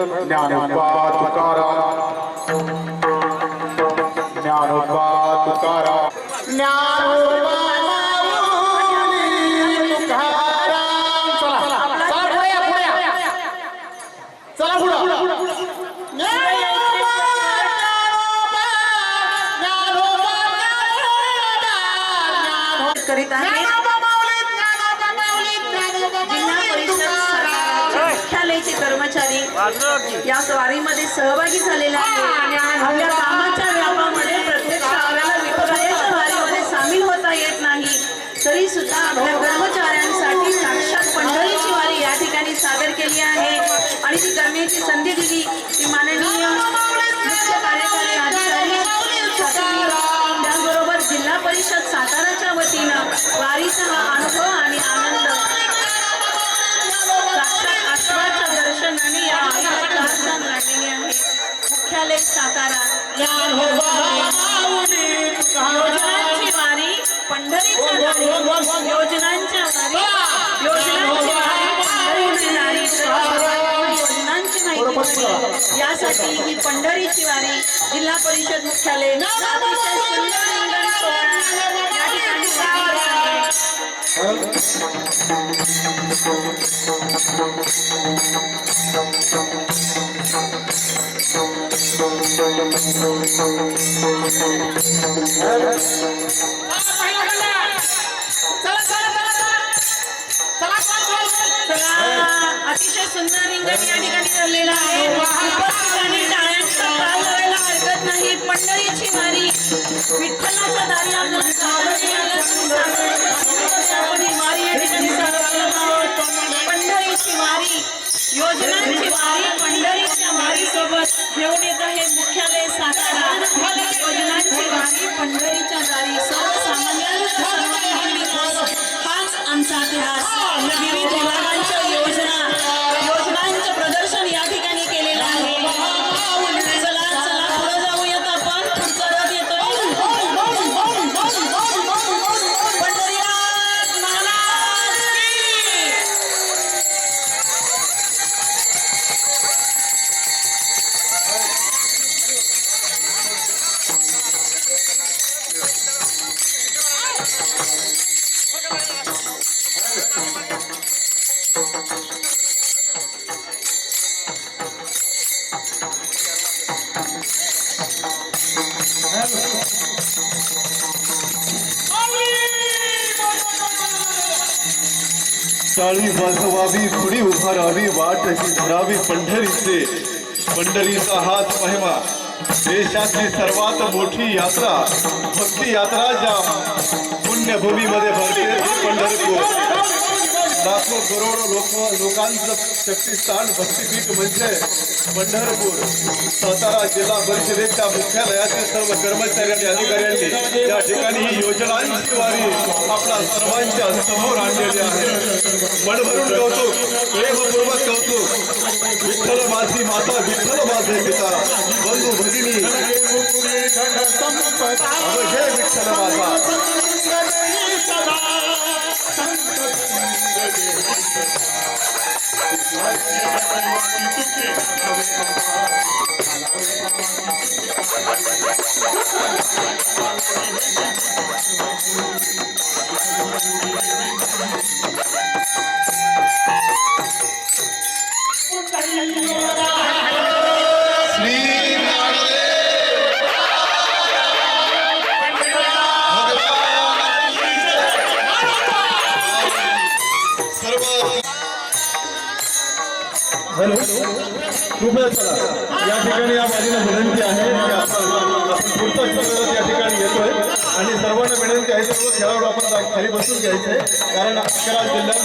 ज्ञानोबा तुकाराम, ज्ञानोबा तुकाराम, ज्ञानोबा माऊली तुकाराम. चला चला पुढे या, पुढे या, चला पुढे. करीत आहे मुख्यालयाचे कर्मचारी या स्वारीमध्ये सहभागी झालेले आहेत. आपल्या कामाच्या व्यापामध्ये प्रत्यक्ष आपल्याला विठुरायाच्या वारीमध्ये सामील होता येत नाही, तरी सुद्धा आपल्या कर्मचाऱ्यांसाठी साक्षात पंढरीची वारी या ठिकाणी सादर केली आहे आणि ती करण्याची संधी दिली ती माननीय मुख्य कार्यकारी अधिकारी त्याचबरोबर जिल्हा परिषद साताराच्या वतीनं वारीचा हा अनुभव आणि आनंद साक्षात आश्वाच्या दर्शनाने या चारचान लागलेली आहे. मुख्यालय सातारा योजनांची वारी पंढरीच्या दारी, योजनांच्या वारी पंढरीची दारी, योजनांची माहिती यासाठी ही पंढरीची वारी जिल्हा परिषद मुख्यालय अतिशय सुंदर रिंगण सोहळा या ठिकाणी झालेला आहे. अतिशय सुंदर रिंगण या ठिकाणी ठरलेलं आहे. उपस्थितांनी टाळ्यांचा ताल लावायला हरकत नाही. पंढरीची वारी विठ्ठलाच्या दारी आपल्याला वारी या ठिकाणी पंढरीची वारी योजनांची वारी पंढरीच्या वारी सोबत घेऊन येत आहे मुख्यालय सातारा. योजनांची वारी पंढरीच्या दारी सर्वसामान्यांना हाच आमचा इतिहास. विविध विभागांच्या योजनांचं प्रदर्शन या ठिकाणी केलेलं आहे. चला चला पुढे जाऊयात आपण. पुढचा रथ येतोय. पंढरीनाथ महाराज की टाळी वाजवावी, पुढे उभा राहावी, वाट अशी धरावी पंढरीचे. पंढरीचा हाच महिमा, देशातली सर्वात मोठी यात्रा, भक्ती यात्रा ज्या पुण्यभूमीमध्ये भरते पंढरपूर. लाखो करोडो लोकांचं शक्तिस्थान भक्तिपीठ म्हणजे पंढरपूर. सातारा जिल्हा परिषदेच्या मुख्यालयातील सर्व कर्मचारी आणि अधिकाऱ्यांनी या ठिकाणी ही योजनांची वारी आपल्या सर्वांच्या समोर आणलेली आहे. मनभरून कौतुक, प्रेमपूर्वक कौतुक. विठ्ठल माझी माता, विठ्ठल माझे पिता, बंधू भगिनी अवघे विठ्ठल माझा. हॅलो, कृपया चला. या ठिकाणी या वारीला विनंती आहे की आपण पुढचा चित्ररथ या ठिकाणी येतोय आणि सर्वांना विनंती आहे सर्व खेळाडू आपण खाली बसून घ्यायचंय, कारण अकरा जिल्ह्यात